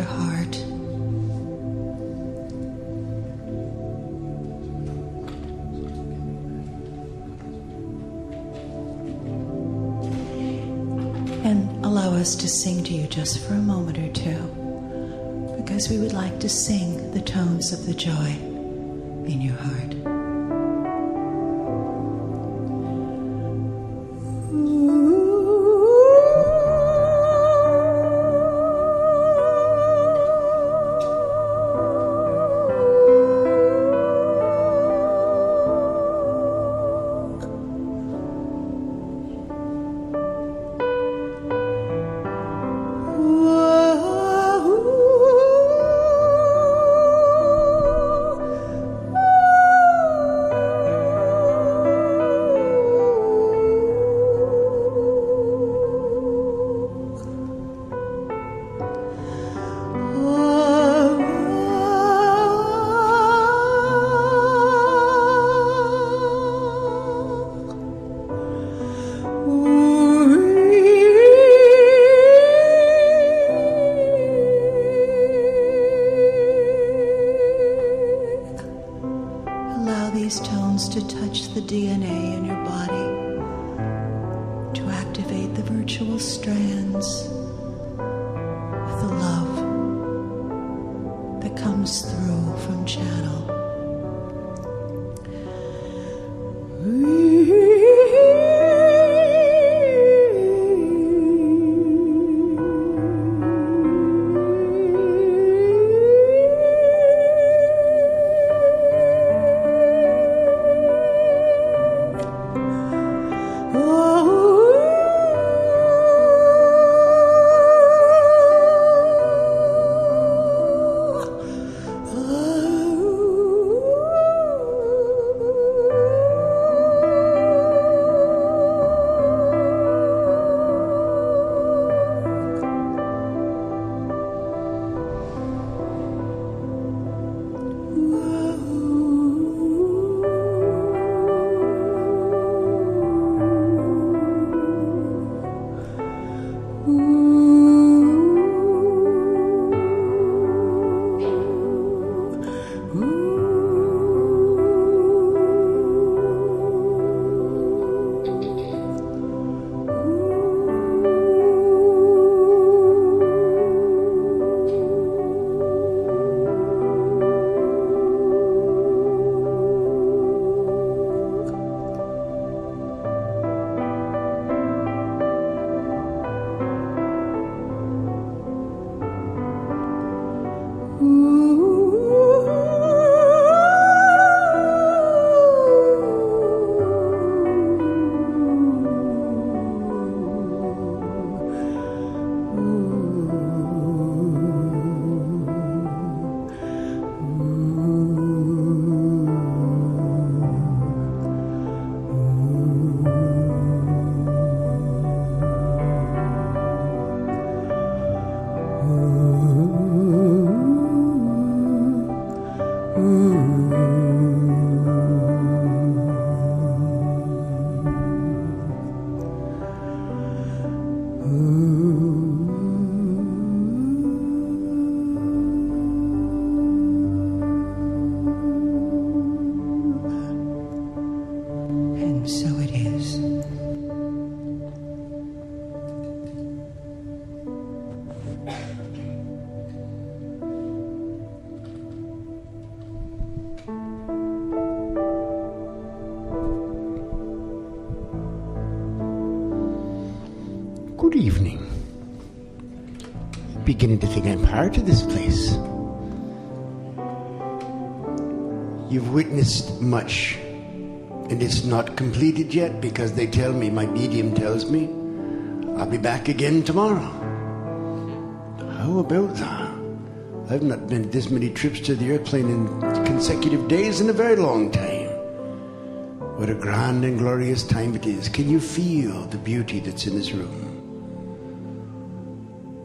your heart. And allow us to sing to you just for a moment or two, because we would like to sing the tones of the joy in your heart. To touch the DNA in your body, to activate the virtual strands of the love that comes through from channel. Good evening. Beginning to think I'm part of this place. You've witnessed much, and it's not completed yet because they tell me, my medium tells me, I'll be back again tomorrow. How about that? I've not been this many trips to the airplane in consecutive days in a very long time. What a grand and glorious time it is. Can you feel the beauty that's in this room?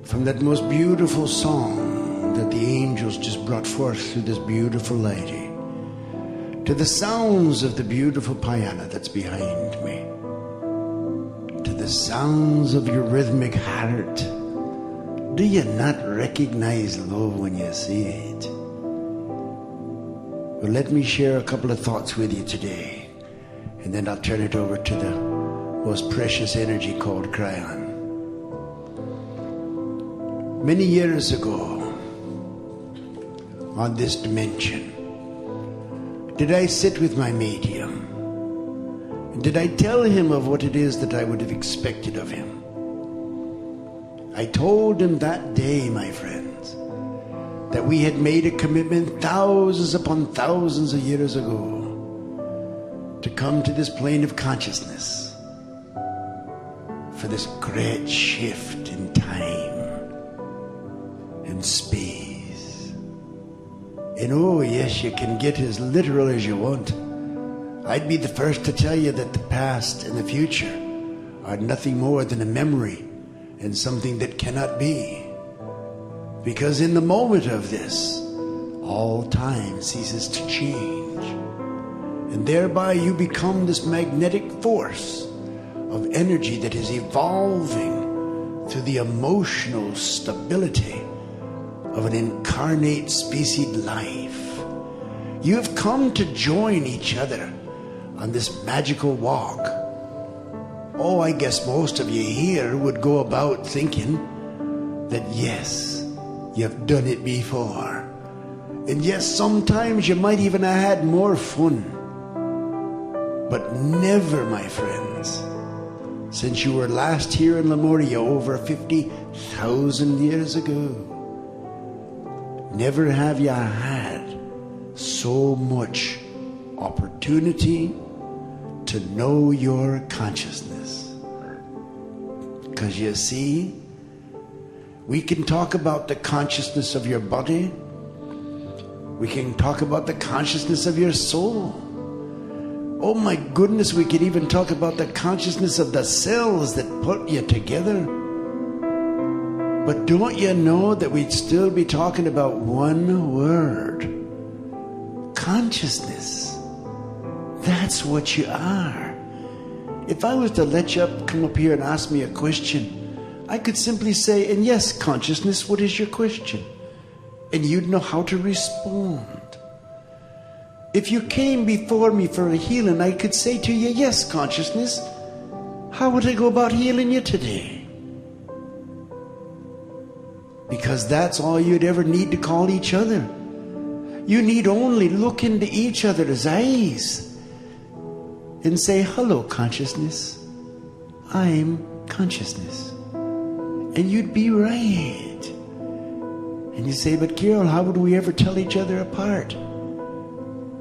From that most beautiful song that the angels just brought forth through this beautiful lady, to the sounds of the beautiful piano that's behind me, to the sounds of your rhythmic heart Do you not recognize love when you see it? Well, let me share a couple of thoughts with you today, and then I'll turn it over to the most precious energy called Kryon. Many years ago, on this dimension, did I sit with my medium? And did I tell him of what it is that I would have expected of him? I told him that day, my friends, that we had made a commitment thousands upon thousands of years ago to come to this plane of consciousness for this great shift in time and space. And oh yes, you can get as literal as you want. I'd be the first to tell you that the past and the future are nothing more than a memory and something that cannot be. Because in the moment of this, all time ceases to change. And thereby you become this magnetic force of energy that is evolving through the emotional stability of an incarnate specied life. You have come to join each other on this magical walk. Oh, I guess most of you here would go about thinking that yes, you've done it before. And yes, sometimes you might even have had more fun. But never, my friends, since you were last here in Lemuria over 50,000 years ago, never have you had so much opportunity to know your consciousness. Because you see, we can talk about the consciousness of your body. We can talk about the consciousness of your soul. Oh my goodness, we could even talk about the consciousness of the cells that put you together. But don't you know that we'd still be talking about one word? Consciousness. That's what you are. If I was to let you come up here and ask me a question, I could simply say, and yes, consciousness, what is your question? And you'd know how to respond. If you came before me for a healing, I could say to you, yes, consciousness, how would I go about healing you today? Because that's all you'd ever need to call each other. You need only look into each other's eyes and say, hello, consciousness. I'm consciousness. And you'd be right. And you say, but Carol, how would we ever tell each other apart?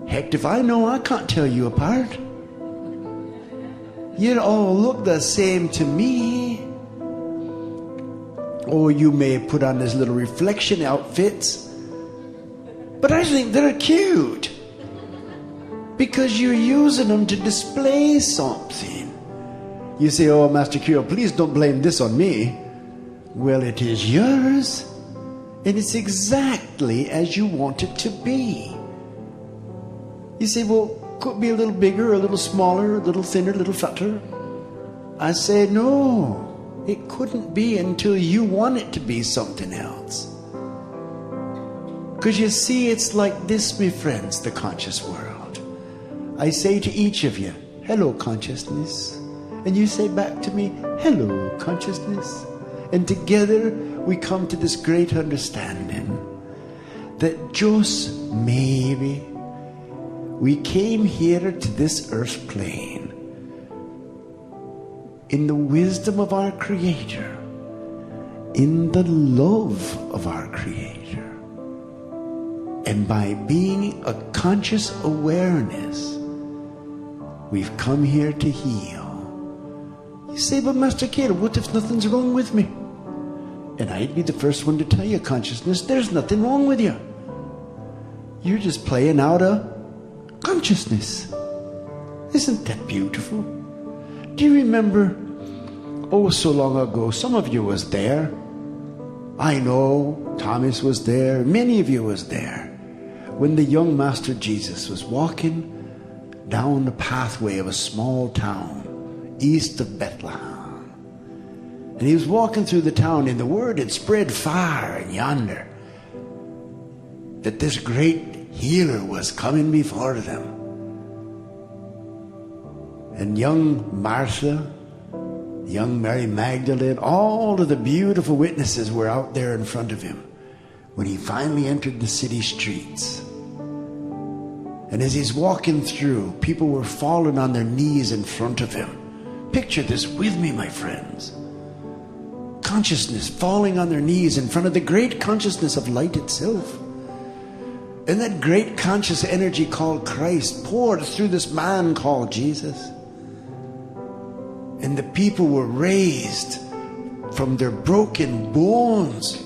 Heck, if I know, I can't tell you apart. You'd all look the same to me. Or you may put on these little reflection outfits, but I think they're cute because you're using them to display something. You say, oh, Master Kryon, please don't blame this on me. Well, it is yours, and it's exactly as you want it to be. You say, well, could it be a little bigger, a little smaller, a little thinner, a little fatter? I say, no, it couldn't be until you want it to be something else. Because you see, it's like this, my friends, the conscious world. I say to each of you, hello, consciousness. And you say back to me, hello, consciousness. And together we come to this great understanding that just maybe we came here to this earth plane in the wisdom of our Creator, in the love of our Creator, and by being a conscious awareness, we've come here to heal. You say, but Master Kryon, what if nothing's wrong with me? And I'd be the first one to tell you, consciousness, there's nothing wrong with you. You're just playing out a consciousness. Isn't that beautiful? Do you remember, oh, so long ago, some of you was there. I know Thomas was there. Many of you was there. When the young Master Jesus was walking down the pathway of a small town east of Bethlehem. And he was walking through the town, and the word had spread far and yonder that this great healer was coming before them. And young Martha, young Mary Magdalene, all of the beautiful witnesses were out there in front of him when he finally entered the city streets. And as he's walking through, people were falling on their knees in front of him. Picture this with me, my friends. Consciousness falling on their knees in front of the great consciousness of light itself. And that great conscious energy called Christ poured through this man called Jesus. And the people were raised from their broken bones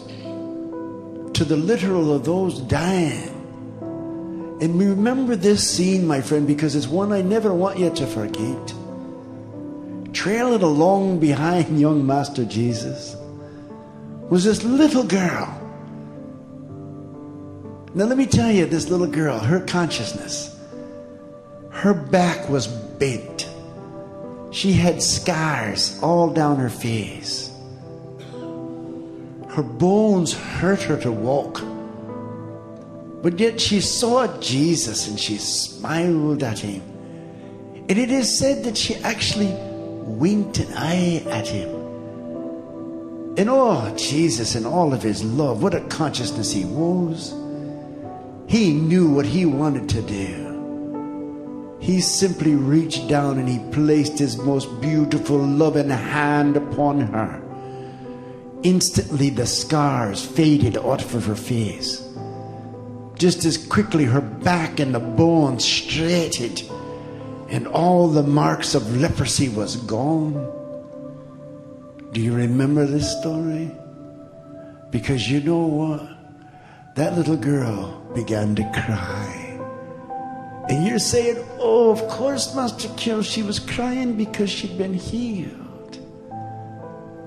to the literal of those dying. And remember this scene, my friend, because it's one I never want you to forget. Trailing along behind young Master Jesus was this little girl. Now let me tell you, this little girl, her consciousness, her back was bent. She had scars all down her face. Her bones hurt her to walk. But yet she saw Jesus and she smiled at him. And it is said that she actually winked an eye at him. And oh, Jesus and all of his love, what a consciousness he was. He knew what he wanted to do. He simply reached down and he placed his most beautiful loving hand upon her. Instantly the scars faded out of her face. Just as quickly her back and the bones straightened, and all the marks of leprosy was gone. Do you remember this story? Because you know what? That little girl began to cry. And you're saying, oh, of course, Master Kryon, she was crying because she'd been healed.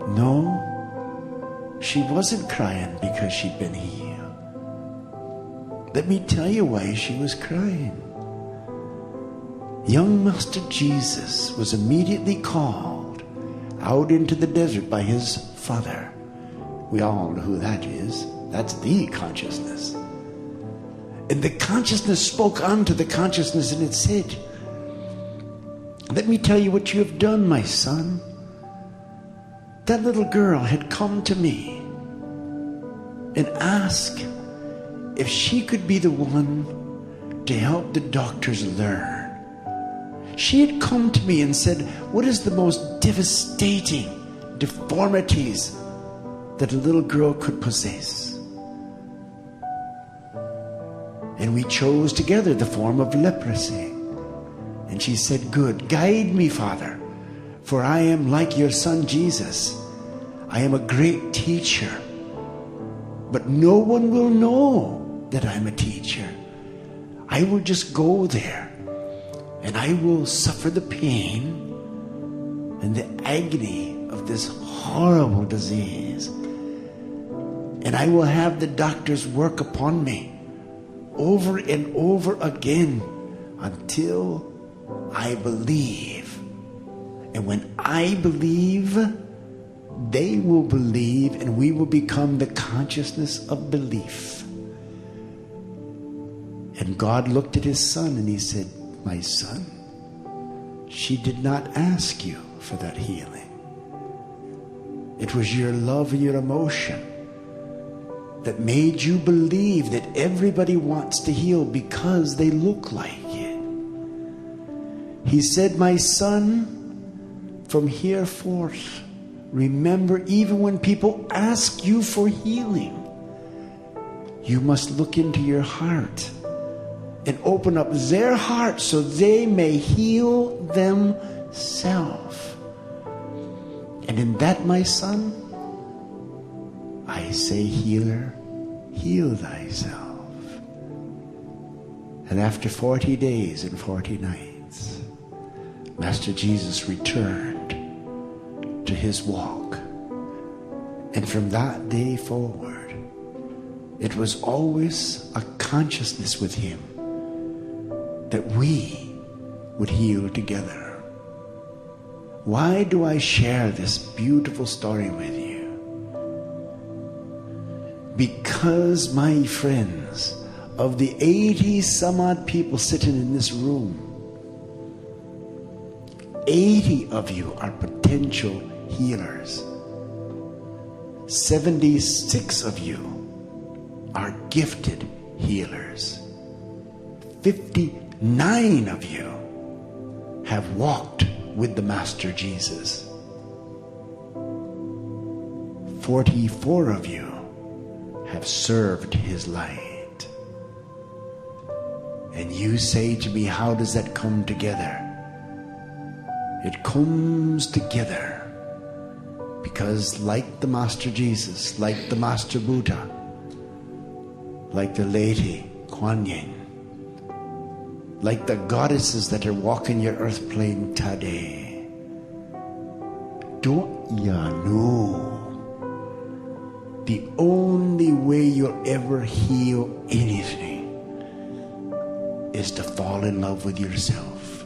No, she wasn't crying because she'd been healed. Let me tell you why she was crying. Young Master Jesus was immediately called out into the desert by his Father. We all know who that is. That's the consciousness. And the consciousness spoke unto the consciousness, and it said, let me tell you what you have done, my son. That little girl had come to me and asked if she could be the one to help the doctors learn. She had come to me and said, what is the most devastating deformities that a little girl could possess? And we chose together the form of leprosy. And she said, good, guide me, Father, for I am like your son Jesus. I am a great teacher, but no one will know that I'm a teacher. I will just go there and I will suffer the pain and the agony of this horrible disease. And I will have the doctors work upon me over and over again until I believe. And when I believe, they will believe, and we will become the consciousness of belief. And God looked at his son and he said, my son, she did not ask you for that healing. It was your love and your emotion that made you believe that everybody wants to heal because they look like it. He said, my son, from here forth, remember, even when people ask you for healing, you must look into your heart and open up their heart so they may heal themselves. And in that, my son, I say, healer, heal thyself. And after 40 days and 40 nights, Master Jesus returned to his walk. And from that day forward, it was always a consciousness with him that we would heal together. Why do I share this beautiful story with you? Because, my friends, of the 80 some odd people sitting in this room, 80 of you are potential healers. 76 of you are gifted healers. 59 of you have walked with the Master Jesus. 44 of you have served his light. And you say to me, how does that come together? It comes together because, like the Master Jesus, like the Master Buddha, like the Lady Kuan Yin, like the goddesses that are walking your earth plane today, don't ya know the only way you'll ever heal anything is to fall in love with yourself.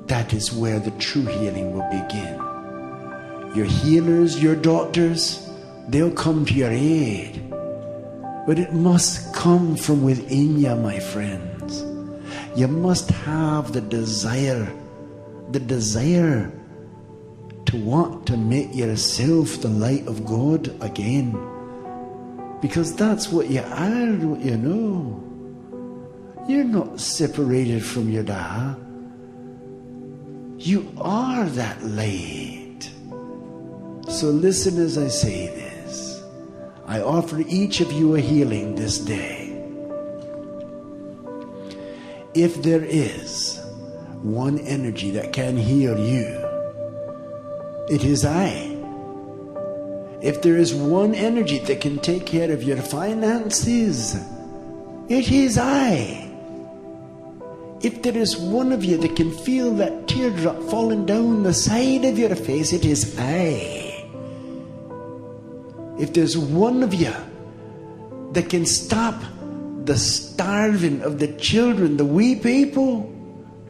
That is where the true healing will begin. Your healers, your doctors, they'll come to your aid. But it must come from within you, my friends. You must have the desire to want to make yourself the light of God again. Because that's what you are, don't you know? You're not separated from your Dad. You are that light. So listen as I say this. I offer each of you a healing this day. If there is one energy that can heal you, it is I. If there is one energy that can take care of your finances, it is I. If there is one of you that can feel that teardrop falling down the side of your face, it is I. If there's one of you that can stop the starving of the children, the wee people,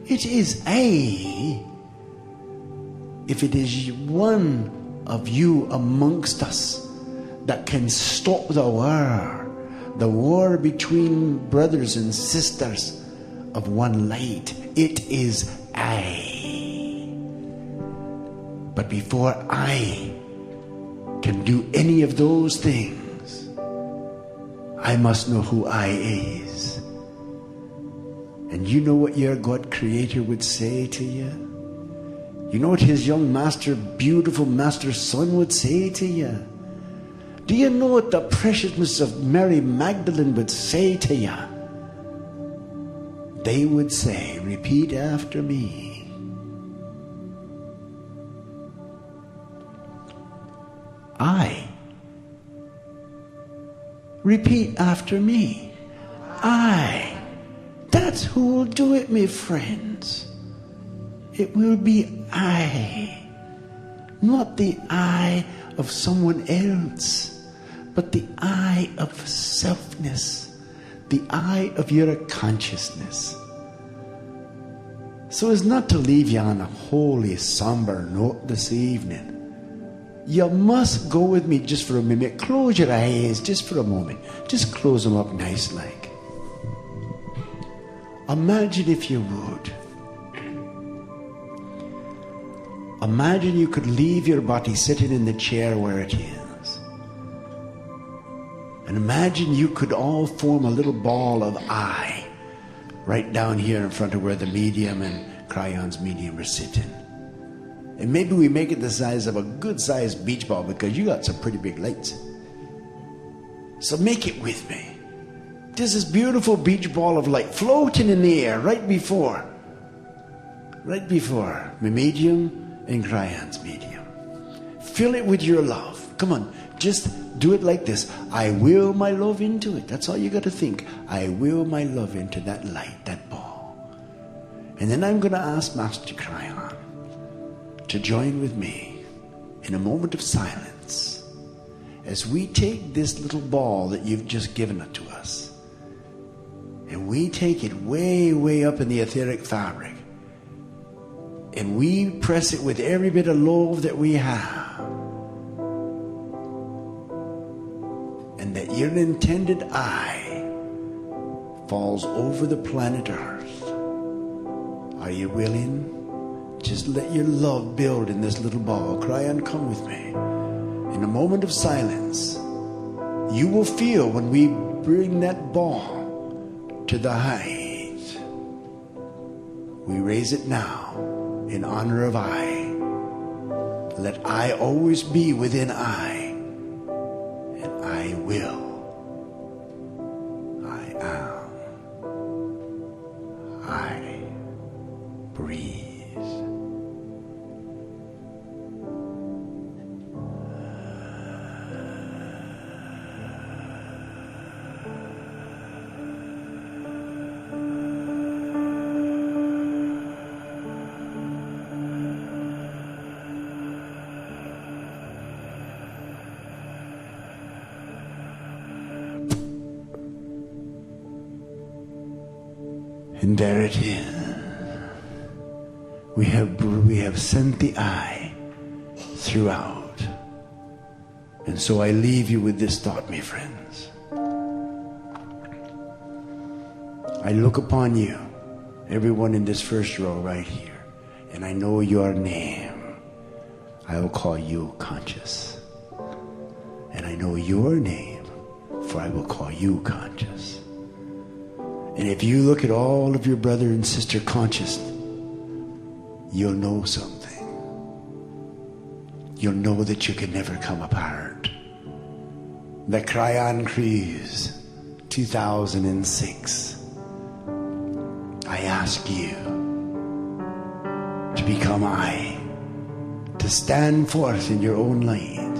it is I. If it is one of you amongst us that can stop the war between brothers and sisters of one light, it is I. But before I can do any of those things, I must know who I is. And you know what your God Creator would say to you? You know what his young master, beautiful master son would say to you? Do you know what the preciousness of Mary Magdalene would say to you? They would say, repeat after me. I. Repeat after me. I. That's who will do it, my friends. It will be I. Not the I of someone else, but the I of selfness. The I of your consciousness. So as not to leave you on a holy, somber note this evening, you must go with me just for a minute. Close your eyes just for a moment. Just close them up nice like. Imagine, if you would, imagine you could leave your body sitting in the chair where it is. And imagine you could all form a little ball of I right down here in front of where the medium and Kryon's medium are sitting. And maybe we make it the size of a good-sized beach ball because you got some pretty big lights. So make it with me. There's this beautiful beach ball of light floating in the air right before my medium and Kryon's medium. Fill it with your love. Come on, just do it like this. I will my love into it. That's all you got to think. I will my love into that light, that ball. And then I'm going to ask Master Kryon to join with me in a moment of silence as we take this little ball that you've just given it to us and we take it way, way up in the etheric fabric And we press it with every bit of love that we have. And that your intended eye falls over the planet Earth. Are you willing? Just let your love build in this little ball. Kryon, come with me. In a moment of silence, you will feel when we bring that ball to the height. We raise it now in honor of I. Let I always be within I. And I will. I am. I breathe. And there it is. We have sent the eye throughout. And so I leave you with this thought, my friends. I look upon you, everyone in this first row right here, and I know your name. I will call you conscious. And I know your name, for I will call you conscious. And if you look at all of your brother and sister conscious, you'll know something. You'll know that you can never come apart. The Kryon Cruise 2006. I ask you to become I, to stand forth in your own light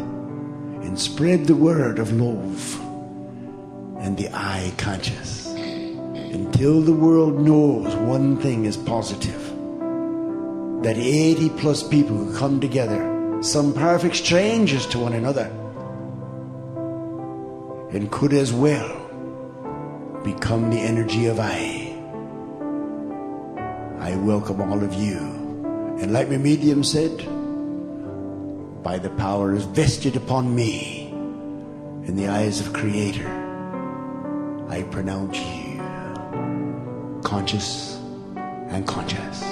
and spread the word of love and the I conscious. Until the world knows one thing is positive, that 80 plus people who come together, some perfect strangers to one another, and could as well become the energy of I welcome all of you. And like my medium said, by the powers vested upon me in the eyes of Creator, I pronounce you conscious and conscious.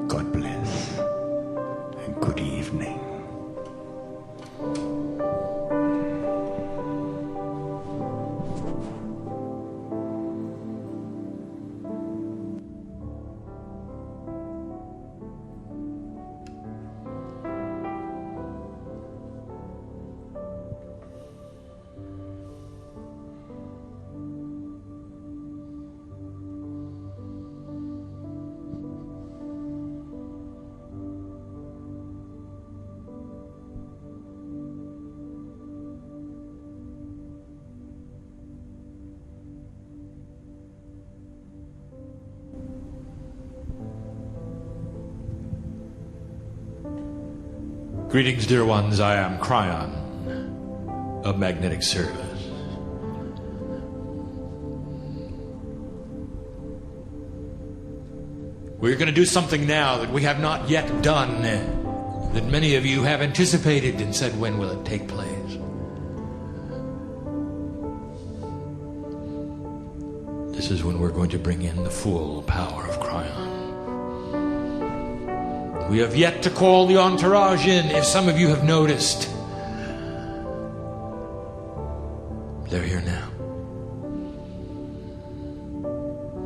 God bless and good evening. Greetings, dear ones. I am Kryon of Magnetic Service. We're going to do something now that we have not yet done, that many of you have anticipated and said, when will it take place? This is when we're going to bring in the full power of Kryon. We have yet to call the entourage in. If some of you have noticed, they're here now.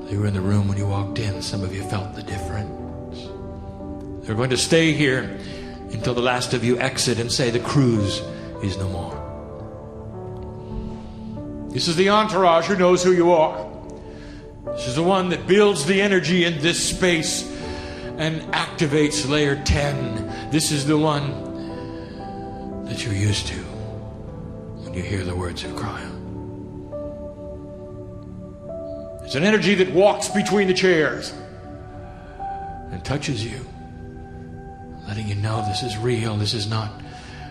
They were in the room when you walked in. Some of you felt the difference. They're going to stay here until the last of you exit and say the cruise is no more. This is the entourage who knows who you are. This is the one that builds the energy in this space and activates layer 10. This is the one that you're used to when you hear the words of Kryon. It's an energy that walks between the chairs and touches you, letting you know this is real. This is not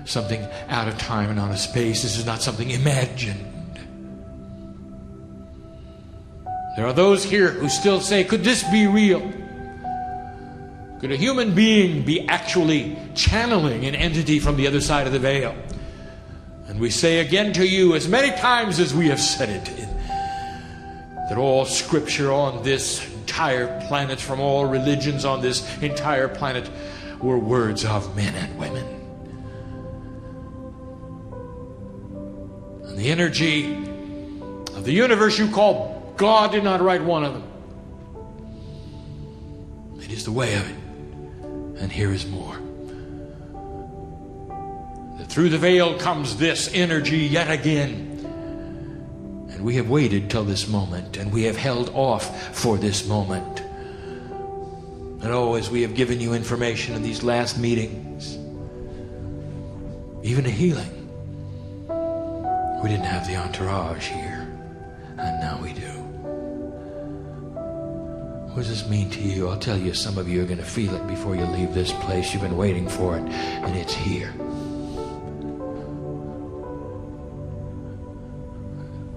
something out of time and out of space. This is not something imagined. There are those here who still say, could this be real? Could a human being be actually channeling an entity from the other side of the veil? And we say again to you, as many times as we have said it, that all scripture on this entire planet, from all religions on this entire planet, were words of men and women. And the energy of the universe you call God did not write one of them. It is the way of it. And here is more. That through the veil comes this energy yet again. And we have waited till this moment, and we have held off for this moment. And oh, as we have given you information in these last meetings, even a healing, we didn't have the entourage here, and now we do. What does this mean to you? I'll tell you, some of you are going to feel it before you leave this place. You've been waiting for it, and it's here.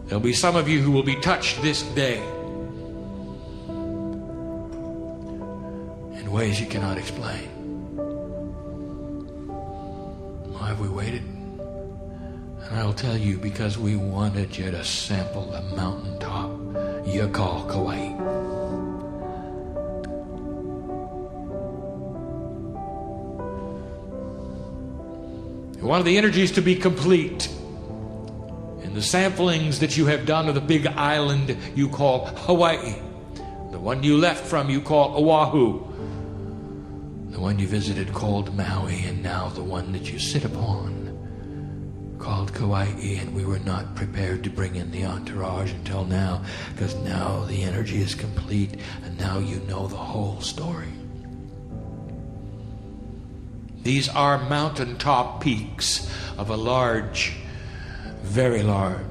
There'll be some of you who will be touched this day in ways you cannot explain. Why have we waited? And I'll tell you, because we wanted you to sample the mountaintop you call Kauai. We wanted the energies to be complete. And the samplings that you have done of the big island you call Hawaii, the one you left from you call Oahu, the one you visited called Maui, and now the one that you sit upon called Kauai. And we were not prepared to bring in the entourage until now, because now the energy is complete, and now you know the whole story. These are mountaintop peaks of a large, very large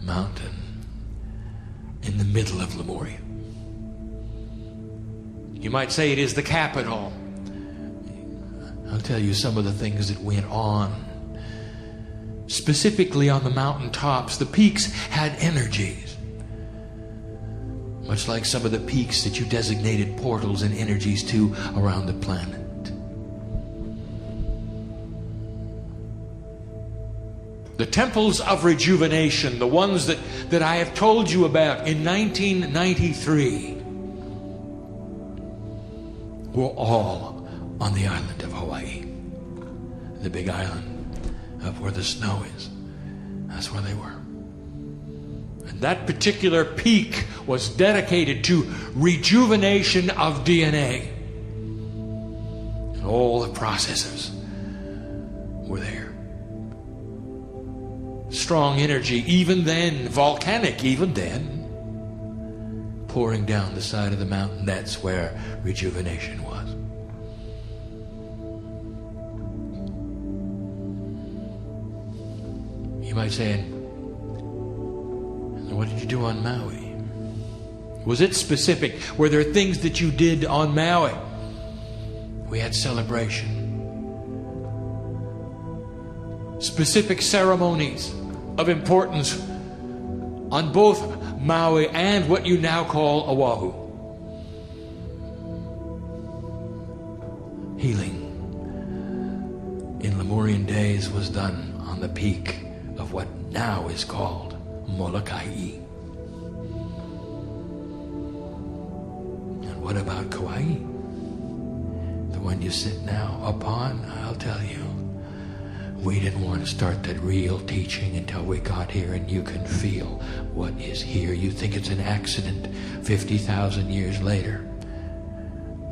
mountain in the middle of Lemuria. You might say it is the capital. I'll tell you some of the things that went on. Specifically on the mountaintops, the peaks had energies. Much like some of the peaks that you designated portals and energies to around the planet. The temples of rejuvenation, the ones that I have told you about in 1993, were all on the island of Hawaii. The big island of where the snow is. That's where they were. And that particular peak was dedicated to rejuvenation of DNA. And all the processes were there. Strong energy, even then, volcanic, even then, pouring down the side of the mountain. That's where rejuvenation was. You might say, what did you do on Maui? Was it specific? Were there things that you did on Maui? We had celebration. Specific ceremonies of importance on both Maui and what you now call Oahu. Healing in Lemurian days was done on the peak of what now is called Molokai. And what about Kauai? The one you sit now upon? I'll tell you. We didn't want to start that real teaching until we got here, and you can feel what is here. You think it's an accident 50,000 years later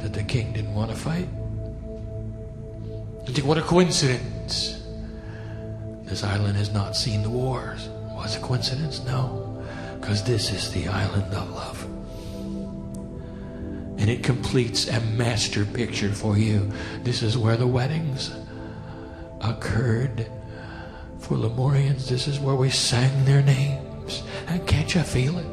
that the king didn't want to fight? You think, what a coincidence. This island has not seen the wars. Was it a coincidence? No. Because this is the island of love. And it completes a master picture for you. This is where the weddings occurred for Lemurians. This is where we sang their names. And can't you feel it?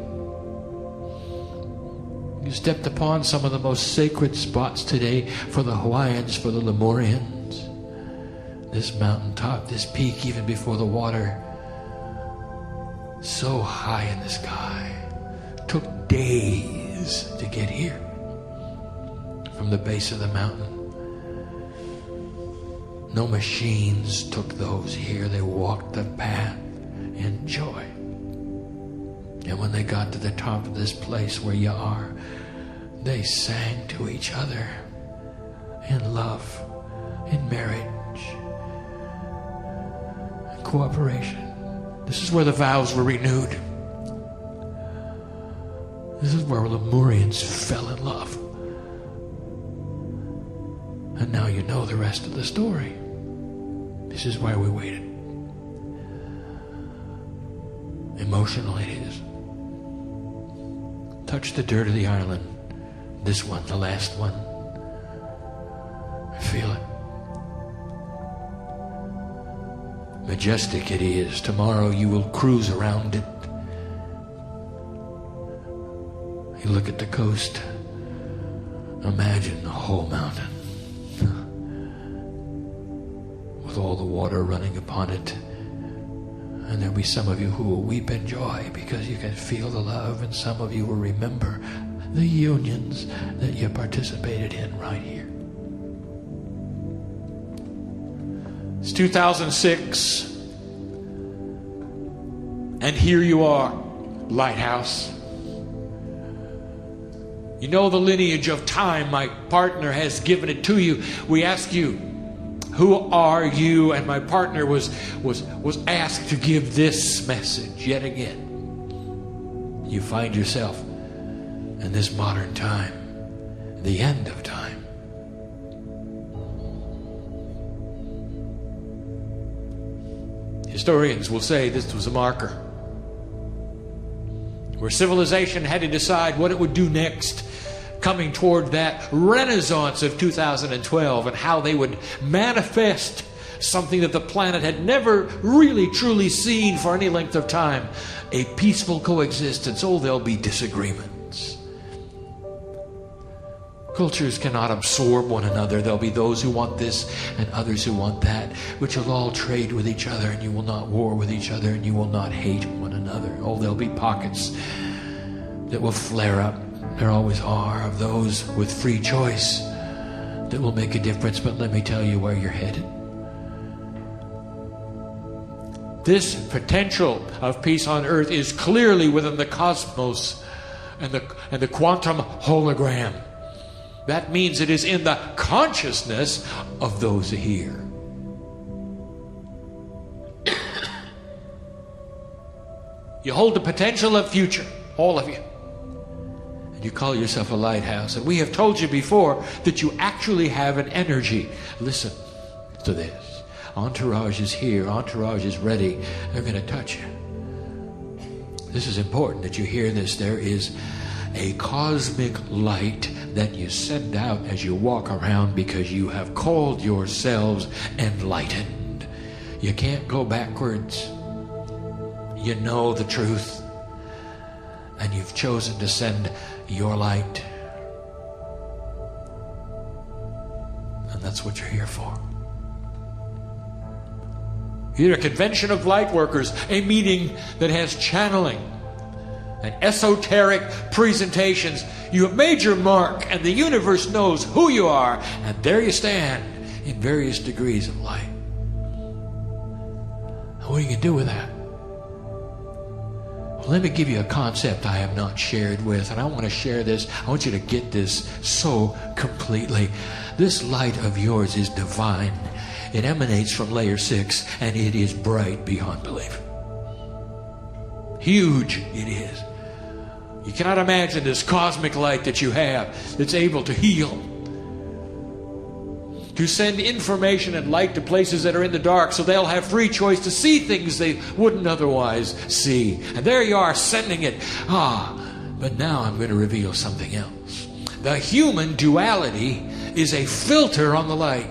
You stepped upon some of the most sacred spots today for the Hawaiians, for the Lemurians. This mountaintop, this peak, even before the water, so high in the sky, took days to get here. from the base of the mountain. No machines took those here. They walked the path in joy. And when they got to the top of this place where you are, they sang to each other in love, in marriage, in cooperation. This is where the vows were renewed. This is where the Lemurians fell in love. And now you know the rest of the story. This is why we waited. Emotional it is. Touch the dirt of the island. This one, the last one. Feel it. Majestic it is. Tomorrow you will cruise around it. You look at the coast. Imagine the whole mountain. With all the water running upon it. And there'll be some of you who will weep in joy because you can feel the love, and some of you will remember the unions that you participated in right here. It's 2006, and here you are, Lighthouse. You know the lineage of time. My partner has given it to you. We ask you, who are you? And my partner was asked to give this message yet again. You find yourself in this modern time, the end of time. Historians will say this was a marker where civilization had to decide what it would do next, coming toward that renaissance of 2012, and how they would manifest something that the planet had never really truly seen for any length of time, a peaceful coexistence. Oh, there'll be disagreements. Cultures cannot absorb one another. There'll be those who want this and others who want that, but you'll all trade with each other, and you will not war with each other, and you will not hate one another. Oh, there'll be pockets that will flare up. There always are, of those with free choice that will make a difference. But let me tell you where you're headed. This potential of peace on earth is clearly within the cosmos and the quantum hologram. That means it is in the consciousness of those here. You hold the potential of future, all of you. And you call yourself a lighthouse. And we have told you before that you actually have an energy. Listen to this. Entourage is here. Entourage is ready. They're going to touch you. This is important that you hear this. There is a cosmic light that you send out as you walk around because you have called yourselves enlightened. You can't go backwards. You know the truth. And you've chosen to send your light. And that's what you're here for. You're a convention of light workers, a meeting that has channeling and esoteric presentations. You have made your mark, and the universe knows who you are, and there you stand in various degrees of light. And what are you going to do with that? Well, let me give you a concept I have not shared with, and I want to share this. I want you to get this so completely. This light of yours is divine. It emanates from layer 6, and it is bright beyond belief. Huge it is. You cannot imagine this cosmic light that you have that's able to heal, to send information and light to places that are in the dark, so they'll have free choice to see things they wouldn't otherwise see. And there you are, sending it. But now I'm going to reveal something else. The human duality is a filter on the light.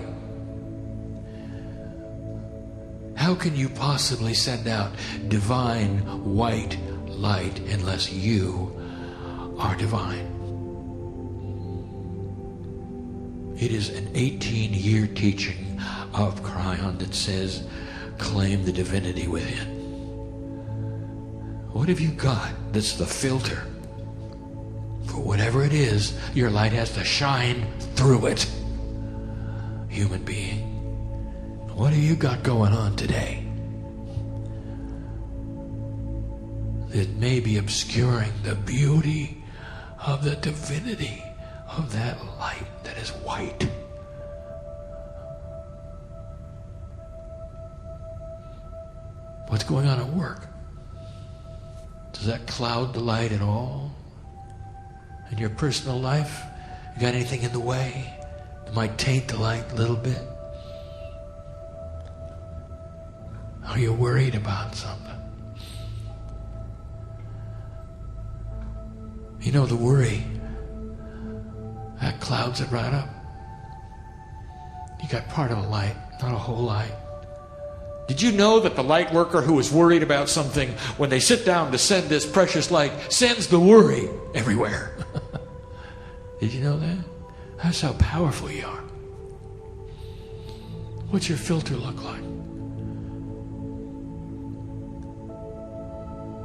How can you possibly send out divine white light unless you are divine? It is an 18-year teaching of Kryon that says, claim the divinity within. What have you got that's the filter? For whatever it is, your light has to shine through it. Human being, what have you got going on today that may be obscuring the beauty of the divinity of that light that is white? What's going on at work? Does that cloud the light at all? In your personal life, you got anything in the way that might taint the light a little bit? Are you worried about something? You know, the worry, that clouds it right up. You got part of a light, not a whole light. Did you know that the light worker who is worried about something, when they sit down to send this precious light, sends the worry everywhere? Did you know that? That's how powerful you are. What's your filter look like?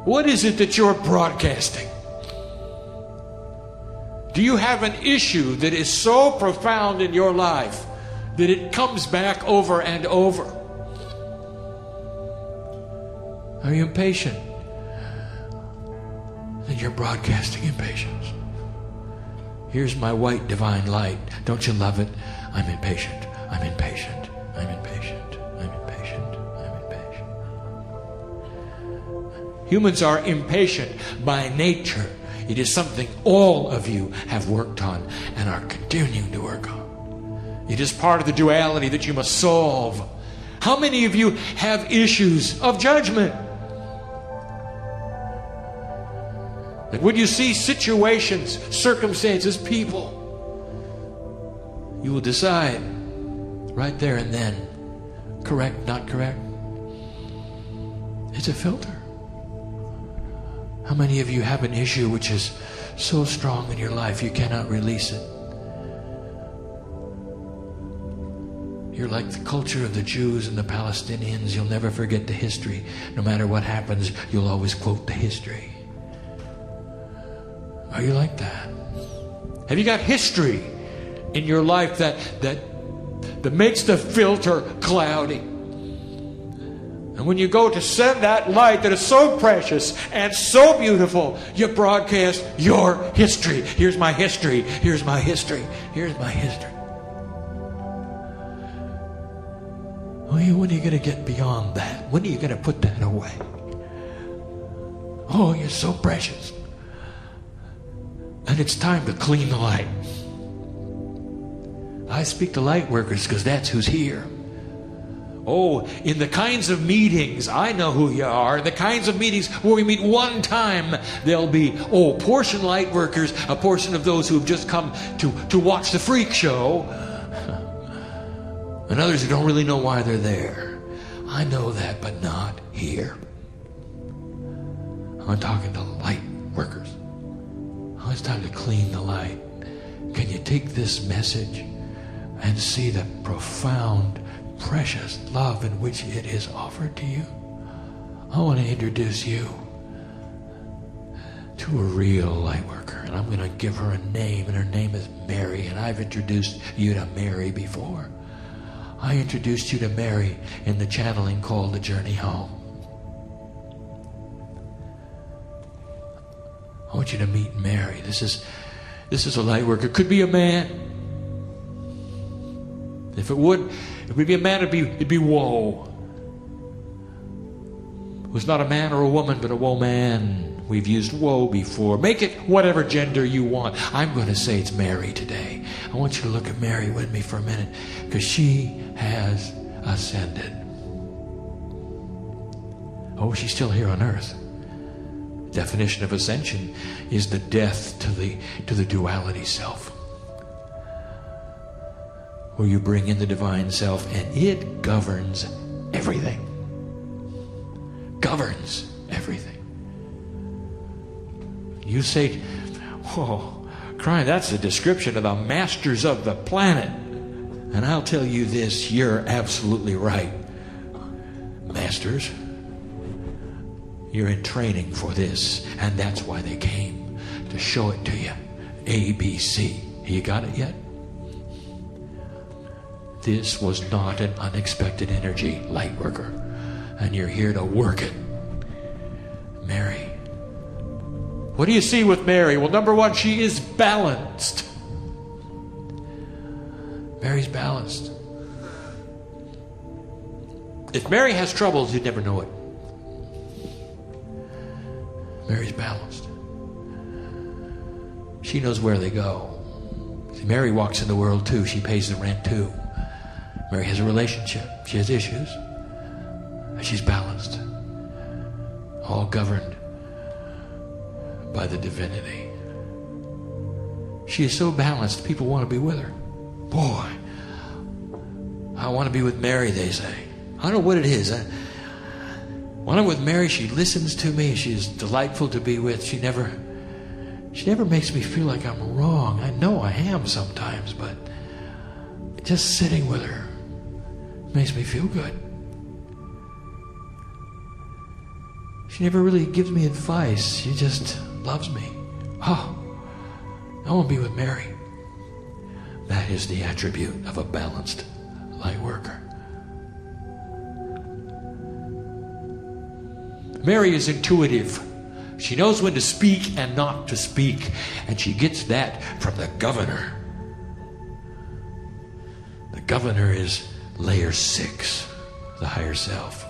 What is it that you're broadcasting? Do you have an issue that is so profound in your life that it comes back over and over? Are you impatient? Then you're broadcasting impatience. Here's my white divine light. Don't you love it? I'm impatient. I'm impatient. I'm impatient. I'm impatient. I'm impatient. Humans are impatient by nature. It is something all of you have worked on and are continuing to work on. It is part of the duality that you must solve. How many of you have issues of judgment? That when you see situations, circumstances, people, you will decide right there and then, correct, not correct. It's a filter. How many of you have an issue which is so strong in your life you cannot release it? You're like the culture of the Jews and the Palestinians. You'll never forget the history. No matter what happens, you'll always quote the history. Are you like that? Have you got history in your life that makes the filter cloudy? And when you go to send that light that is so precious and so beautiful, you broadcast your history. Here's my history. Here's my history. Here's my history. When are you going to get beyond that? When are you going to put that away? Oh, you're so precious. And it's time to clean the light. I speak to light workers because that's who's here. Oh, in the kinds of meetings, I know who you are. In the kinds of meetings where we meet one time, there'll be, portion light workers, a portion of those who have just come to watch the freak show, and others who don't really know why they're there. I know that, but not here. I'm talking to light workers. Oh, it's time to clean the light. Can you take this message and see the profound, precious love in which it is offered to you? I want to introduce you to a real light worker, and I'm going to give her a name, and her name is Mary, and I've introduced you to Mary before. I introduced you to Mary in the channeling called The Journey Home. I want you to meet Mary. This is a light worker. Could be a man. If it would be a man, it'd be woe. It was not a man or a woman, but a woman. We've used woe before. Make it whatever gender you want. I'm going to say it's Mary today. I want you to look at Mary with me for a minute, because she has ascended. Oh, she's still here on earth. Definition of ascension is the death to the duality self, where you bring in the divine self and it governs everything. Governs everything. You say, Kryon, that's a description of the masters of the planet. And I'll tell you this, you're absolutely right. Masters, you're in training for this, and that's why they came, to show it to you. A, B, C. You got it yet? This was not an unexpected energy, light worker. And you're here to work it. Mary. What do you see with Mary? Well, number one, she is balanced. Mary's balanced. If Mary has troubles, you'd never know it. Mary's balanced. She knows where they go. See, Mary walks in the world too. She pays the rent too. Mary has a relationship. She has issues. And she's balanced. All governed by the divinity. She is so balanced, people want to be with her. Boy, I want to be with Mary, they say. I don't know what it is. When I'm with Mary, she listens to me. She's delightful to be with. She never makes me feel like I'm wrong. I know I am sometimes, but just sitting with her makes me feel good. She never really gives me advice. She just loves me. Oh, I want to be with Mary. That is the attribute of a balanced light worker. Mary is intuitive. She knows when to speak and not to speak. And she gets that from the governor. The governor is layer 6, the higher self.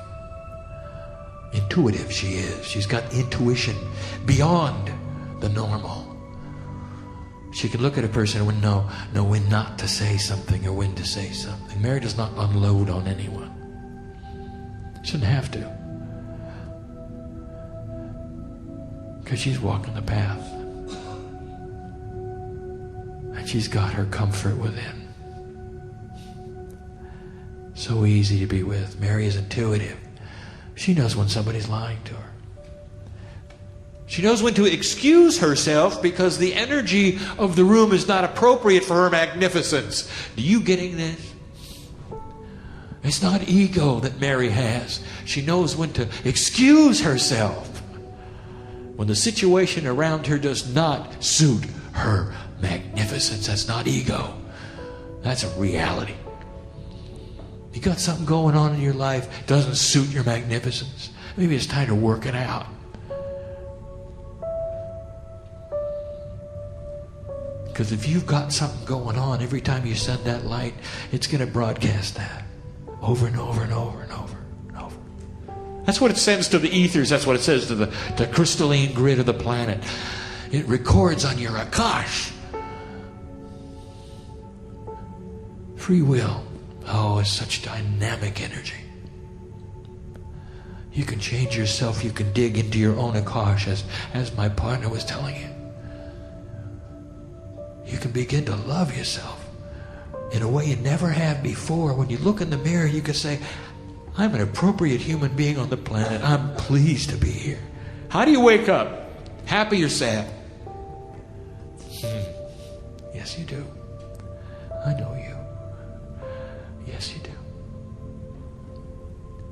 Intuitive she is. She's got intuition beyond the normal. She can look at a person and know when not to say something or when to say something. Mary does not unload on anyone. Shouldn't have to. Because she's walking the path. And she's got her comfort within. So easy to be with. Mary is intuitive. She knows when somebody's lying to her. She knows when to excuse herself because the energy of the room is not appropriate for her magnificence. Are you getting this? It's not ego that Mary has. She knows when to excuse herself when the situation around her does not suit her magnificence. That's not ego. That's a reality. You got something going on in your life, doesn't suit your magnificence. Maybe it's time to work it out. Because if you've got something going on, every time you send that light, it's going to broadcast that over and over and over and over and over. That's what it sends to the ethers. That's what it says to the crystalline grid of the planet. It records on your Akash. Free will. Oh, it's such dynamic energy. You can change yourself. You can dig into your own Akash, as my partner was telling you. You can begin to love yourself in a way you never have before. When you look in the mirror, you can say, I'm an appropriate human being on the planet. I'm pleased to be here. How do you wake up? Happy or sad? Yes, you do. I know you. Yes, you do.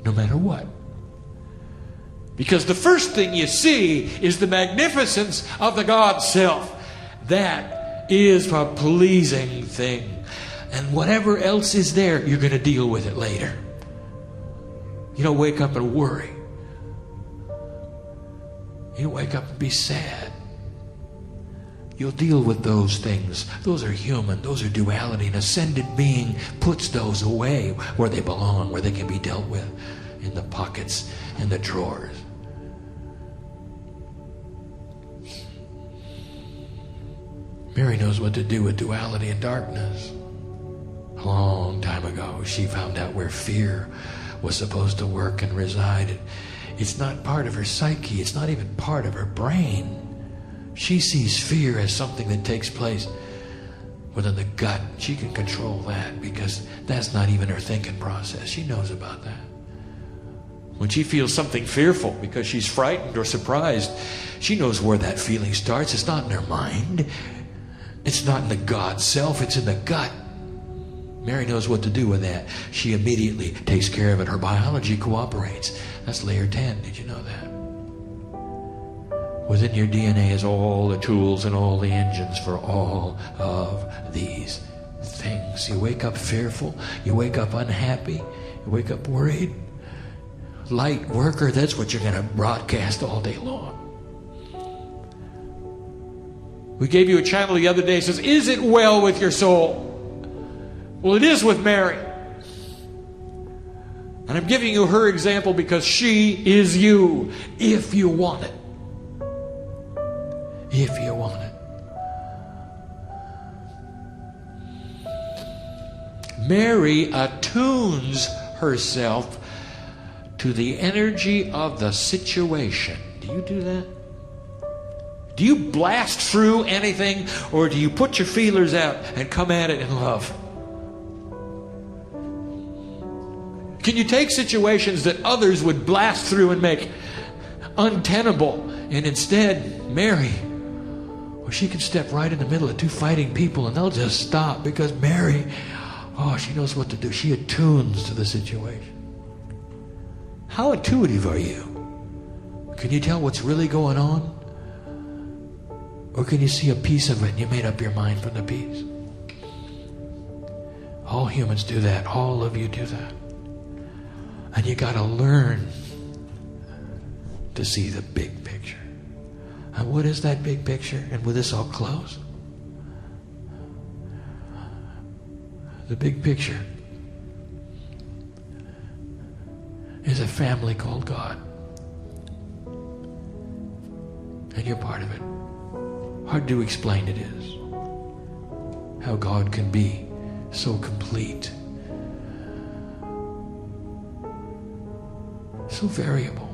No matter what. Because the first thing you see is the magnificence of the God self. That is a pleasing thing. And whatever else is there, you're going to deal with it later. You don't wake up and worry. You don't wake up and be sad. You'll deal with those things. Those are human. Those are duality. An ascended being puts those away where they belong, where they can be dealt with, in the pockets, in the drawers. Mary knows what to do with duality and darkness. A long time ago, she found out where fear was supposed to work and reside. It's not part of her psyche. It's not even part of her brain. She sees fear as something that takes place within the gut. She can control that because that's not even her thinking process. She knows about that. When she feels something fearful because she's frightened or surprised, she knows where that feeling starts. It's not in her mind. It's not in the God self. It's in the gut. Mary knows what to do with that. She immediately takes care of it. Her biology cooperates. That's layer 10. Did you know that? Within your DNA is all the tools and all the engines for all of these things. You wake up fearful. You wake up unhappy. You wake up worried. Light worker, that's what you're going to broadcast all day long. We gave you a channel the other day that says, is it well with your soul? Well, it is with Mary. And I'm giving you her example because she is you, if you want it. If you want it. Mary attunes herself to the energy of the situation. Do you do that? Do you blast through anything, or do you put your feelers out and come at it in love? Can you take situations that others would blast through and make untenable, and instead, Mary, well, she can step right in the middle of two fighting people and they'll just stop because Mary, oh, she knows what to do. She attunes to the situation. How intuitive are you? Can you tell what's really going on? Or can you see a piece of it and you made up your mind from the piece? All humans do that. All of you do that. And you got to learn to see the big picture. And what is that big picture? And with this, I'll close. The big picture is a family called God. And you're part of it. Hard to explain it is. How God can be so complete. So variable.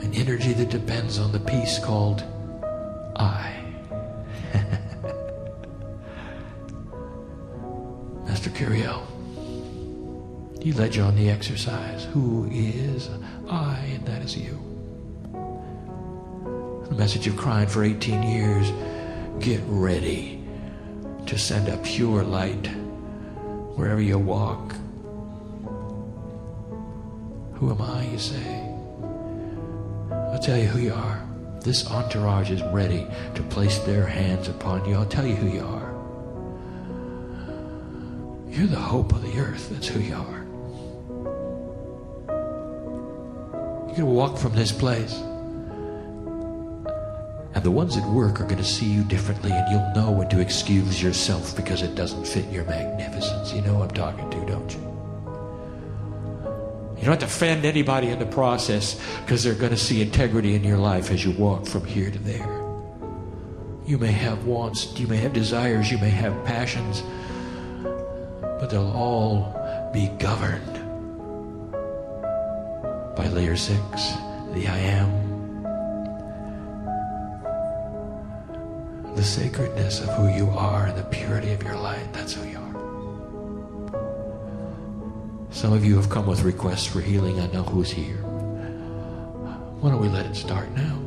An energy that depends on the piece called I. Master Kryon, he led you on the exercise. Who is I? And that is you. The message of crying for 18 years. Get ready to send a pure light wherever you walk. Who am I, you say? I'll tell you who you are. This entourage is ready to place their hands upon you. I'll tell you who you are. You're the hope of the earth. That's who you are. You're going to walk from this place. And the ones at work are going to see you differently, and you'll know when to excuse yourself because it doesn't fit your magnificence. You know who I'm talking to, don't you? You don't have to offend anybody in the process because they're going to see integrity in your life as you walk from here to there. You may have wants, you may have desires, you may have passions, but they'll all be governed by layer 6, the I am. The sacredness of who you are and the purity of your light. That's who you are. Some of you have come with requests for healing. I know who's here. Why don't we let it start now?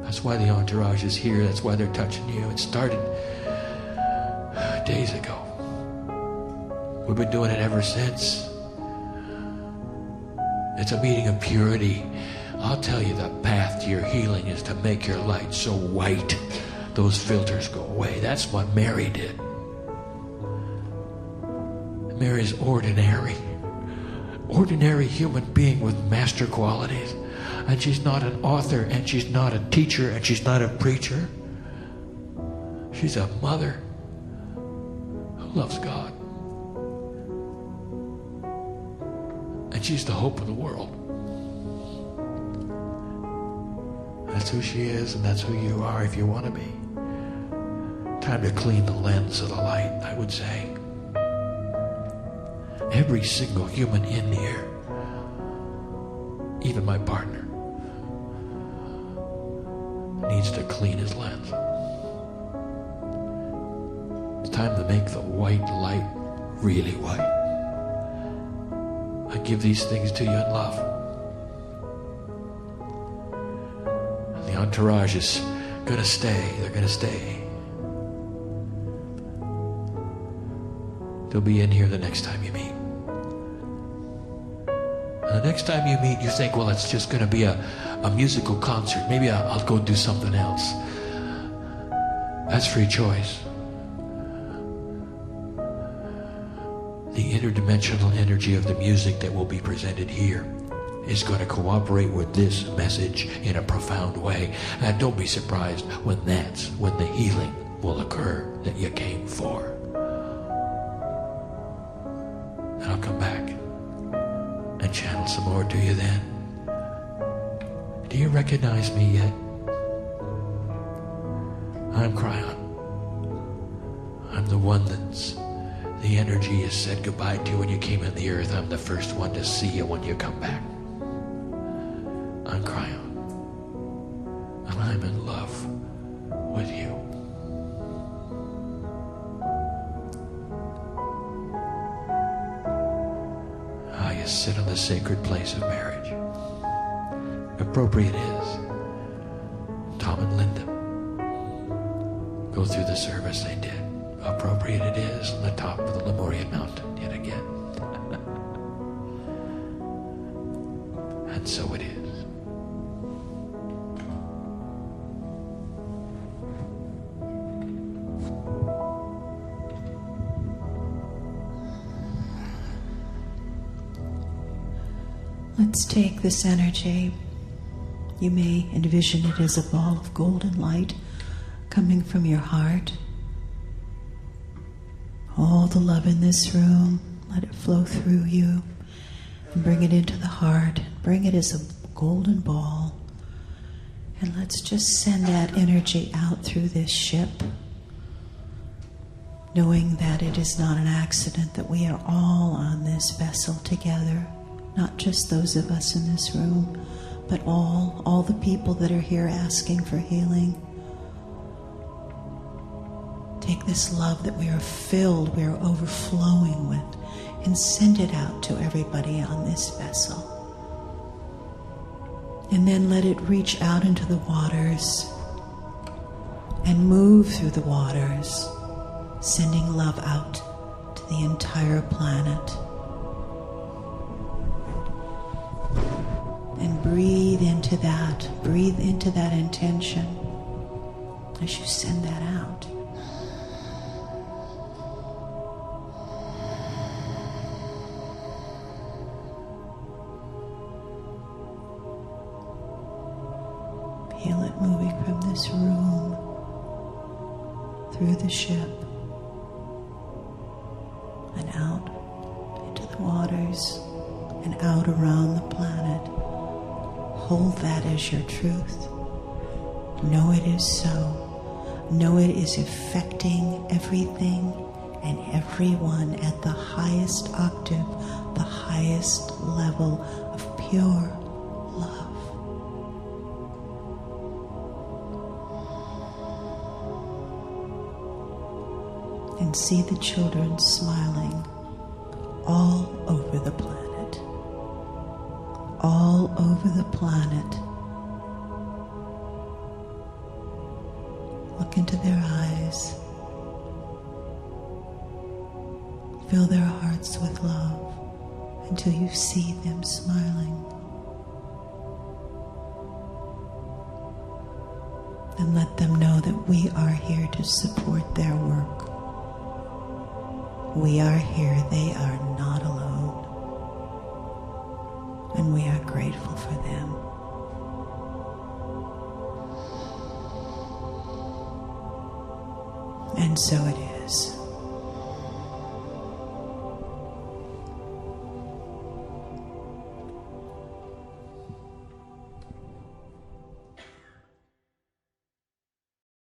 That's why the entourage is here. That's why they're touching you. It started days ago. We've been doing it ever since. It's a meeting of purity. I'll tell you, the path to your healing is to make your light so white those filters go away. That's what Mary did. Mary's ordinary human being with master qualities. And she's not an author, and she's not a teacher, and she's not a preacher. She's a mother who loves God. And she's the hope of the world. That's who she is, and that's who you are if you want to be. Time to clean the lens of the light, I would say. Every single human in here, even my partner, needs to clean his lens. It's time to make the white light really white. I give these things to you in love. And the entourage is going to stay. They're going to stay. They'll be in here the next time you meet. The next time you meet, you think, well, it's just going to be a musical concert. Maybe I'll go do something else. That's free choice. The interdimensional energy of the music that will be presented here is going to cooperate with this message in a profound way. And don't be surprised when that's when the healing will occur that you came for. And I'll come back and channel some more to you then. Do you recognize me yet? I'm Kryon. I'm the one that's the energy you said goodbye to when you came in the earth. I'm the first one to see you when you come back. I'm Kryon. And I'm in love with you. You sit on the sacred place of marriage. Appropriate is Tom and Linda go through the service they did. Appropriate it is on the top of the Lemurian mountain yet again. And so it is. Let's take this energy. You may envision it as a ball of golden light coming from your heart. All the love in this room, let it flow through you and bring it into the heart. Bring it as a golden ball. And let's just send that energy out through this ship, knowing that it is not an accident that we are all on this vessel together. Not just those of us in this room, but all the people that are here asking for healing. Take this love that we are filled, we are overflowing with, and send it out to everybody on this vessel. And then let it reach out into the waters and move through the waters, sending love out to the entire planet. And breathe into that intention as you send that out. Feel it moving from this room through the ship and out into the waters and out around the planet. Hold that as your truth. Know it is so. Know it is affecting everything and everyone at the highest octave, the highest level of pure love. And see the children smiling all over the planet. All over the planet. Look into their eyes. Fill their hearts with love until you see them smiling. And let them know that we are here to support their work. We are here. They are not alone. And we are grateful for them. And so it is.